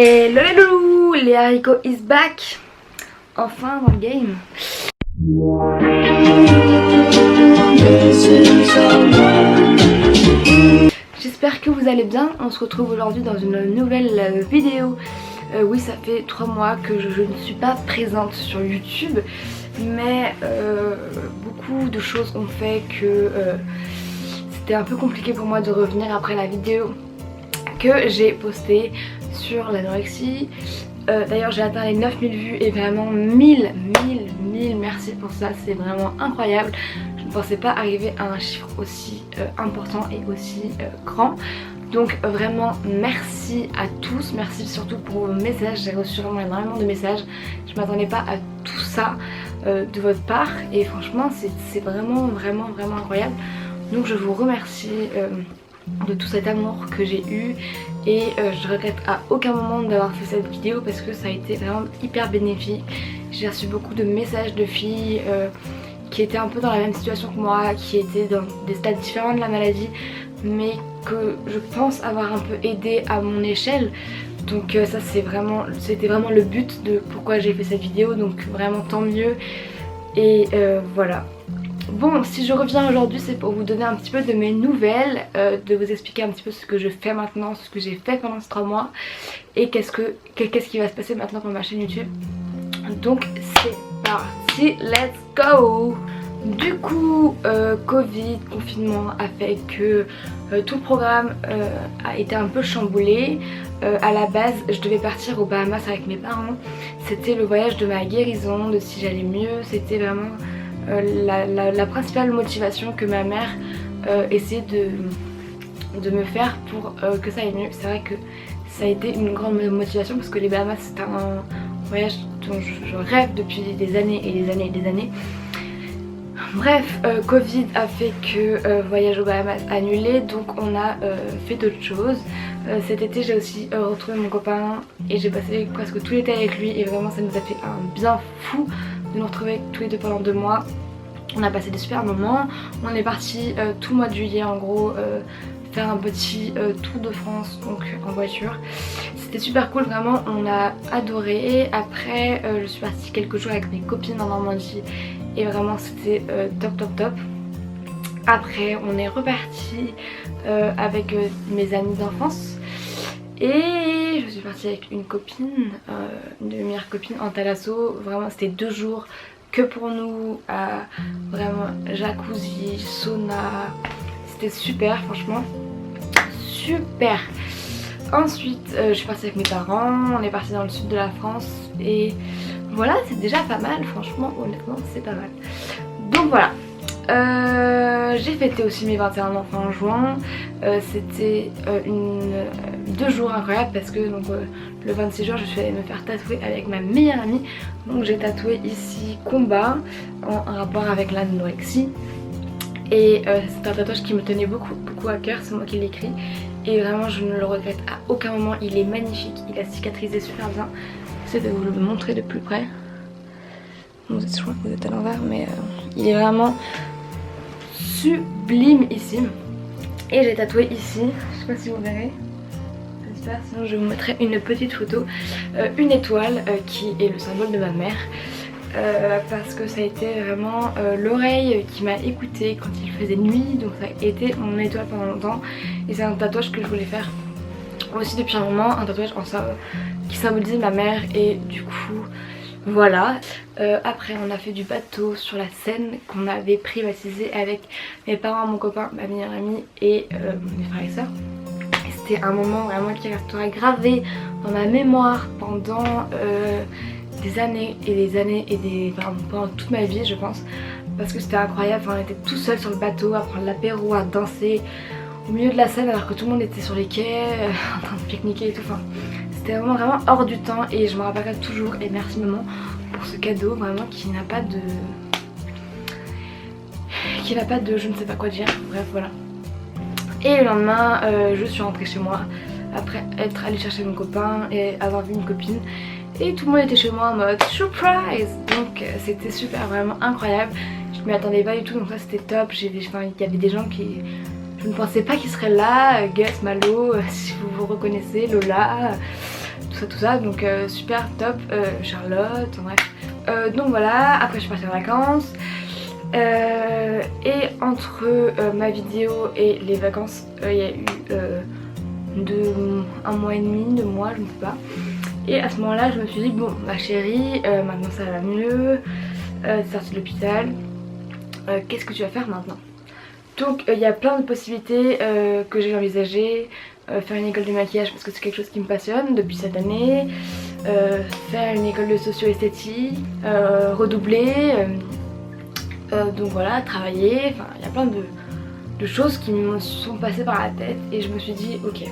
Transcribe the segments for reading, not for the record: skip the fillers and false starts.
Hello les loulous, les haricots is back. Enfin dans le game. J'espère que vous allez bien. On se retrouve aujourd'hui dans une nouvelle vidéo. Oui, ça fait 3 mois que je ne suis pas présente sur YouTube, mais beaucoup de choses ont fait que c'était un peu compliqué pour moi de revenir après la vidéo que j'ai postée sur l'anorexie. D'ailleurs j'ai atteint les 9000 vues et vraiment 1000 merci pour ça, c'est vraiment incroyable. Je ne pensais pas arriver à un chiffre aussi important et aussi grand. Donc vraiment merci à tous, merci surtout pour vos messages, j'ai reçu vraiment énormément de messages. Je ne m'attendais pas à tout ça de votre part et franchement c'est vraiment incroyable. Donc je vous remercie de tout cet amour que j'ai eu et je regrette à aucun moment d'avoir fait cette vidéo parce que ça a été vraiment hyper bénéfique. J'ai reçu beaucoup de messages de filles qui étaient un peu dans la même situation que moi, qui étaient dans des stades différents de la maladie mais que je pense avoir un peu aidé à mon échelle. Donc ça c'était vraiment le but de pourquoi j'ai fait cette vidéo, donc vraiment tant mieux. Et voilà. Bon, si je reviens aujourd'hui, c'est pour vous donner un petit peu de mes nouvelles, de vous expliquer un petit peu ce que je fais maintenant, ce que j'ai fait pendant ces 3 mois et qu'est-ce qui va se passer maintenant pour ma chaîne YouTube. Donc c'est parti, let's go! Du coup, Covid, confinement a fait que tout le programme a été un peu chamboulé. À la base, je devais partir aux Bahamas avec mes parents. C'était le voyage de ma guérison, de si j'allais mieux. C'était vraiment la principale motivation que ma mère essayait de me faire pour que ça aille mieux. C'est vrai que ça a été une grande motivation parce que les Bahamas c'est un voyage dont je rêve depuis des années et des années et des années. Bref, Covid a fait que voyage aux Bahamas annulé, donc on a fait d'autres choses. Cet été j'ai aussi retrouvé mon copain et j'ai passé presque tout l'été avec lui et vraiment ça nous a fait un bien fou de nous retrouver tous les deux pendant 2 mois. On a passé des super moments. On est parti tout le mois de juillet en gros faire un petit tour de France donc en voiture. C'était super cool, vraiment on a adoré. Après je suis partie quelques jours avec mes copines en Normandie et vraiment c'était top. Après on est reparti avec mes amis d'enfance et je suis partie avec une copine, une de mes meilleures copines en Thalasso. Vraiment c'était 2 jours que pour nous, vraiment jacuzzi, sauna, c'était super franchement, super. Ensuite je suis partie avec mes parents, on est parti dans le sud de la France et voilà, c'est déjà pas mal, franchement honnêtement c'est pas mal. Donc voilà. J'ai fêté aussi mes 21 ans en juin. C'était 2 jours incroyables parce que donc, le 26 juin je suis allée me faire tatouer avec ma meilleure amie. Donc j'ai tatoué ici combat en rapport avec l'anorexie. Et c'est un tatouage qui me tenait beaucoup à cœur, c'est moi qui l'ai écrit. Et vraiment je ne le regrette à aucun moment, il est magnifique, il a cicatrisé super bien. J'essaie de vous le montrer de plus près. Je crois que vous êtes à l'envers mais il est vraiment sublime ici. Et j'ai tatoué ici, je sais pas si vous verrez, j'espère, sinon je vous mettrai une petite photo, une étoile qui est le symbole de ma mère. Parce que ça a été vraiment l'oreille qui m'a écoutée quand il faisait nuit, donc ça a été mon étoile pendant longtemps. Et c'est un tatouage que je voulais faire aussi depuis un moment, un tatouage qui symbolisait ma mère et du coup voilà. Après on a fait du bateau sur la Seine qu'on avait privatisé avec mes parents, mon copain, ma meilleure amie et mes frères et sœurs. C'était un moment vraiment qui restera gravé dans ma mémoire pendant des années et des années et pendant toute ma vie je pense, parce que c'était incroyable. Enfin, on était tout seul sur le bateau à prendre l'apéro, à danser au milieu de la Seine alors que tout le monde était sur les quais en train de pique-niquer et tout. Enfin, c'était vraiment hors du temps et je me rappellerai toujours. Et merci maman pour ce cadeau vraiment qui n'a pas de je ne sais pas quoi dire, bref voilà. Et le lendemain je suis rentrée chez moi après être allée chercher mon copain et avoir vu une copine et tout le monde était chez moi en mode surprise. Donc c'était super, vraiment incroyable. Je m'y attendais pas du tout, donc ça c'était top. Il y avait des gens qui je ne pensais pas qu'ils seraient là, Gus, Malo, si vous vous reconnaissez, Lola, tout tout ça, donc super top, Charlotte, en bref. Donc voilà, après je suis partie en vacances. Et entre ma vidéo et les vacances, il y a eu un mois et demi, 2 mois, je ne sais pas. Et à ce moment-là, je me suis dit, bon, ma chérie, maintenant ça va mieux, t'es sortie de l'hôpital, qu'est-ce que tu vas faire maintenant? Donc il y a plein de possibilités que j'ai envisagées. Faire une école de maquillage parce que c'est quelque chose qui me passionne depuis cette année, faire une école de socio-esthétique, redoubler, donc voilà, travailler, enfin il y a plein de choses qui me sont passées par la tête et je me suis dit ok,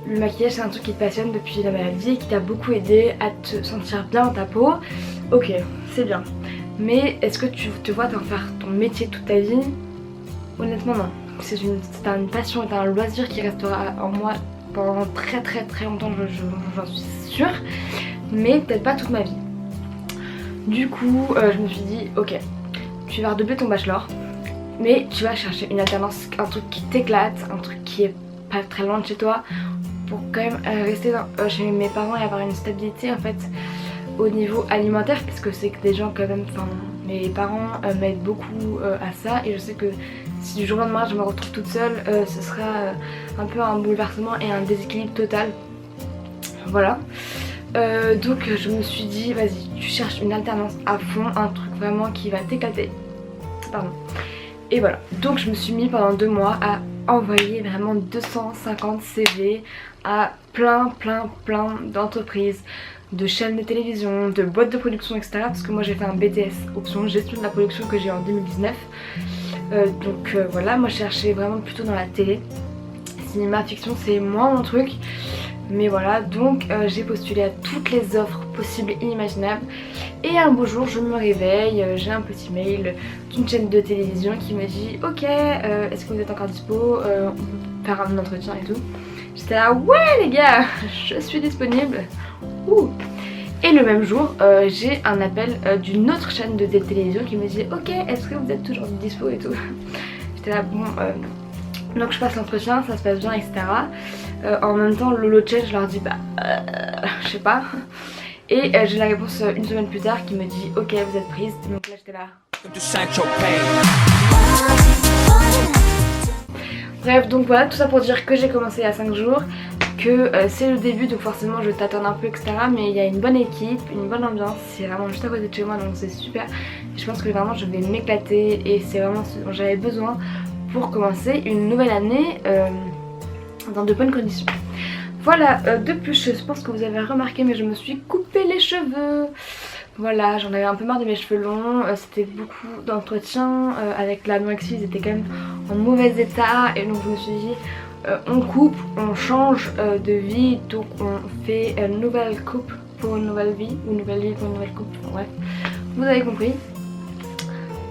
le maquillage c'est un truc qui te passionne depuis la maladie, qui t'a beaucoup aidé à te sentir bien dans ta peau, ok c'est bien, mais est-ce que tu te vois t'en faire ton métier toute ta vie? Honnêtement non. C'est une passion et un loisir qui restera en moi pendant très longtemps, j'en suis sûre, mais peut-être pas toute ma vie. Du coup je me suis dit ok, tu vas redoubler ton bachelor, mais tu vas chercher une alternance, un truc qui t'éclate, un truc qui est pas très loin de chez toi, pour quand même rester chez mes parents et avoir une stabilité en fait au niveau alimentaire, parce que c'est que des gens quand même, enfin mes parents m'aident beaucoup à ça, et je sais que si du jour au lendemain je me retrouve toute seule, ce sera un peu un bouleversement et un déséquilibre total. Voilà. Donc je me suis dit vas-y, tu cherches une alternance à fond, un truc vraiment qui va t'éclater. Pardon. Et voilà. Donc je me suis mis pendant 2 mois à envoyer vraiment 250 CV à plein d'entreprises, de chaînes de télévision, de boîtes de production, etc. Parce que moi j'ai fait un BTS option gestion de la production que j'ai en 2019. Donc voilà, moi je cherchais vraiment plutôt dans la télé. Cinéma, fiction, c'est moins mon truc. Mais voilà, donc j'ai postulé à toutes les offres possibles et inimaginables. Et un beau jour, je me réveille, j'ai un petit mail d'une chaîne de télévision qui me dit ok, est-ce que vous êtes encore dispo, on peut faire un entretien et tout. J'étais là, ouais les gars, je suis disponible. Ouh. Et le même jour, j'ai un appel d'une autre chaîne de télévision qui me dit ok, est-ce que vous êtes toujours dispo et tout. J'étais là, bon, donc je passe l'entretien, ça se passe bien, etc. En même temps, Lolo Change, je leur dis bah, je sais pas. Et j'ai la réponse une semaine plus tard qui me dit ok, vous êtes prise. Donc là j'étais là. Bref, donc voilà, tout ça pour dire que j'ai commencé il y a 5 jours, que c'est le début, donc forcément je tâtonne un peu, etc. Mais il y a une bonne équipe, une bonne ambiance, c'est vraiment juste à côté de chez moi, donc c'est super. Et je pense que vraiment je vais m'éclater et c'est vraiment ce dont j'avais besoin pour commencer une nouvelle année dans de bonnes conditions. Voilà, de plus je pense que vous avez remarqué, mais je me suis coupé les cheveux. Voilà, j'en avais un peu marre de mes cheveux longs, c'était beaucoup d'entretien, avec l'anorexie ils étaient quand même en mauvais état, et donc je me suis dit on coupe, on change de vie, donc on fait une nouvelle coupe pour une nouvelle vie, ou une nouvelle vie pour une nouvelle coupe, bref, vous avez compris.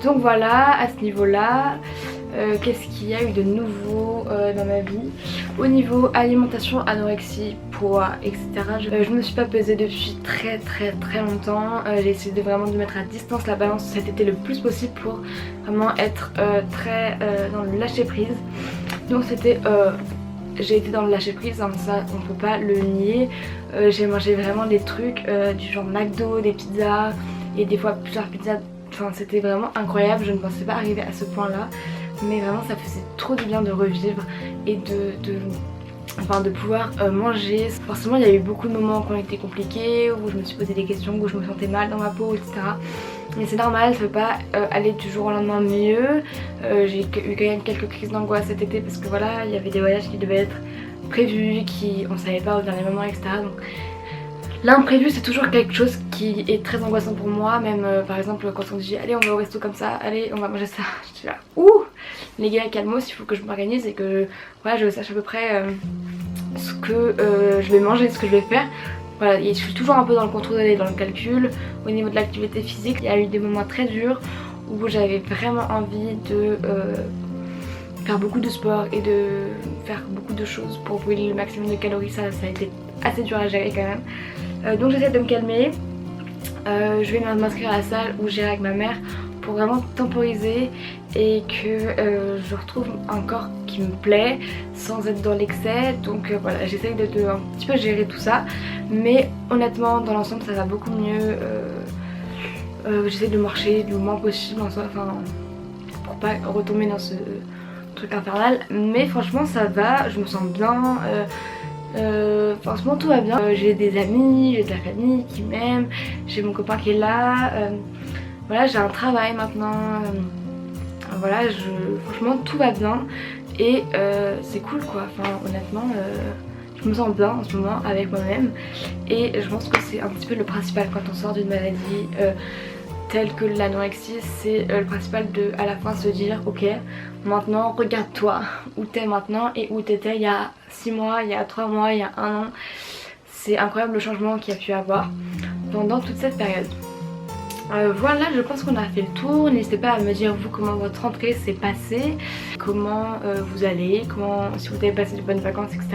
Donc voilà, à ce niveau là, qu'est-ce qu'il y a eu de nouveau dans ma vie? Au niveau alimentation, anorexie, poids, etc. Je me suis pas pesée depuis très longtemps. J'ai essayé de vraiment de mettre à distance la balance cet été le plus possible pour vraiment être très dans le lâcher prise. Donc c'était j'ai été dans le lâcher prise, hein, ça on peut pas le nier. J'ai mangé vraiment des trucs du genre McDo, des pizzas et des fois plusieurs pizzas. Enfin c'était vraiment incroyable, je ne pensais pas arriver à ce point là. Mais vraiment ça faisait trop du bien de revivre et de pouvoir manger. Forcément il y a eu beaucoup de moments qui ont été compliqués, où je me suis posé des questions, où je me sentais mal dans ma peau, etc. Mais c'est normal, ça ne peut pas aller du jour au lendemain mieux. J'ai eu quand même quelques crises d'angoisse cet été parce que voilà, il y avait des voyages qui devaient être prévus, on ne savait pas au dernier moment, etc. Donc l'imprévu c'est toujours quelque chose qui est très angoissant pour moi. Même par exemple quand on dit allez on va au resto comme ça, allez on va manger ça, je suis là ouh les gars calmos, il faut que je m'organise et que voilà, je sache à peu près ce que je vais manger, ce que je vais faire. Voilà, et je suis toujours un peu dans le contrôle et dans le calcul. Au niveau de l'activité physique, il y a eu des moments très durs où j'avais vraiment envie de faire beaucoup de sport et de faire beaucoup de choses pour brûler le maximum de calories. Ça a été assez dur à gérer quand même. Donc j'essaie de me calmer. Je vais m'inscrire à la salle où j'irai avec ma mère pour vraiment temporiser et que je retrouve un corps qui me plaît sans être dans l'excès. Donc voilà, j'essaye de un petit peu gérer tout ça, mais honnêtement dans l'ensemble ça va beaucoup mieux. J'essaie de marcher le moins possible en soi, enfin pour pas retomber dans ce truc infernal, mais franchement ça va, je me sens bien. Franchement tout va bien. J'ai des amis, j'ai de la famille qui m'aiment, j'ai mon copain qui est là. Voilà, j'ai un travail maintenant. Voilà, franchement tout va bien et c'est cool quoi. Enfin honnêtement, je me sens bien en ce moment avec moi-même et je pense que c'est un petit peu le principal quand on sort d'une maladie telle que l'anorexie. C'est le principal de à la fin se dire ok, maintenant regarde-toi où t'es maintenant et où t'étais il y a 6 mois, il y a 3 mois, il y a 1 an. C'est incroyable le changement qu'il y a pu avoir pendant toute cette période. Voilà, je pense qu'on a fait le tour. N'hésitez pas à me dire vous comment votre rentrée s'est passée, comment vous allez, si vous avez passé de bonnes vacances, etc.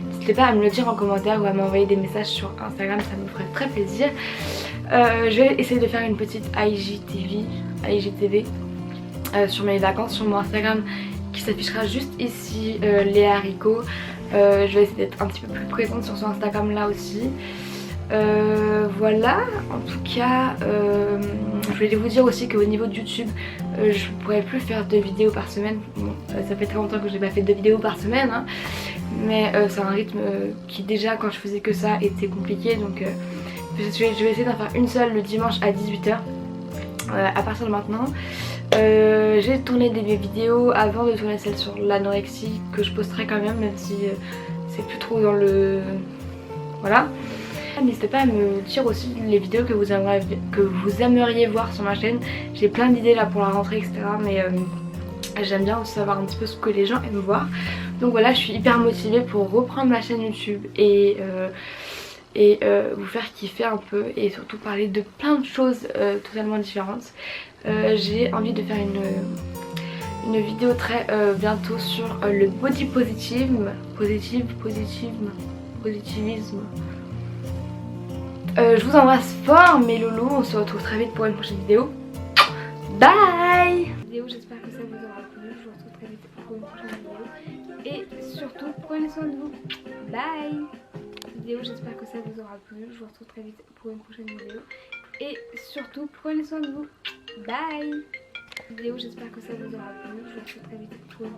N'hésitez pas à me le dire en commentaire ou à m'envoyer des messages sur Instagram, ça me ferait très plaisir. Je vais essayer de faire une petite IGTV sur mes vacances sur mon Instagram qui s'affichera juste ici, Léa Rico. Je vais essayer d'être un petit peu plus présente sur ce Instagram là aussi. Voilà, en tout cas je voulais vous dire aussi qu'au niveau de YouTube je pourrais plus faire 2 vidéos par semaine. Bon, ça fait très longtemps que j'ai pas fait 2 vidéos par semaine hein, mais c'est un rythme qui déjà quand je faisais que ça était compliqué, donc je vais essayer d'en faire une seule le dimanche à 18 h à partir de maintenant. J'ai tourné des vidéos avant de tourner celle sur l'anorexie que je posterai quand même si c'est plus trop dans le... Voilà. N'hésitez pas à me dire aussi les vidéos que vous aimeriez voir sur ma chaîne. J'ai plein d'idées là pour la rentrée etc, mais j'aime bien aussi savoir un petit peu ce que les gens aiment voir. Donc voilà, je suis hyper motivée pour reprendre ma chaîne YouTube et vous faire kiffer un peu et surtout parler de plein de choses totalement différentes. J'ai envie de faire une vidéo très bientôt sur le body positivisme. Je vous embrasse fort mes loulous, on se retrouve très vite pour une prochaine vidéo. Bye. J'espère que ça vous aura plu, je vous retrouve très vite pour une prochaine vidéo. Et surtout prenez soin de vous. Bye. J'espère que ça vous aura plu, je vous retrouve très vite pour une prochaine vidéo. Et surtout prenez soin de vous. Bye. J'espère que ça vous aura plu, je vous retrouve très vite pour une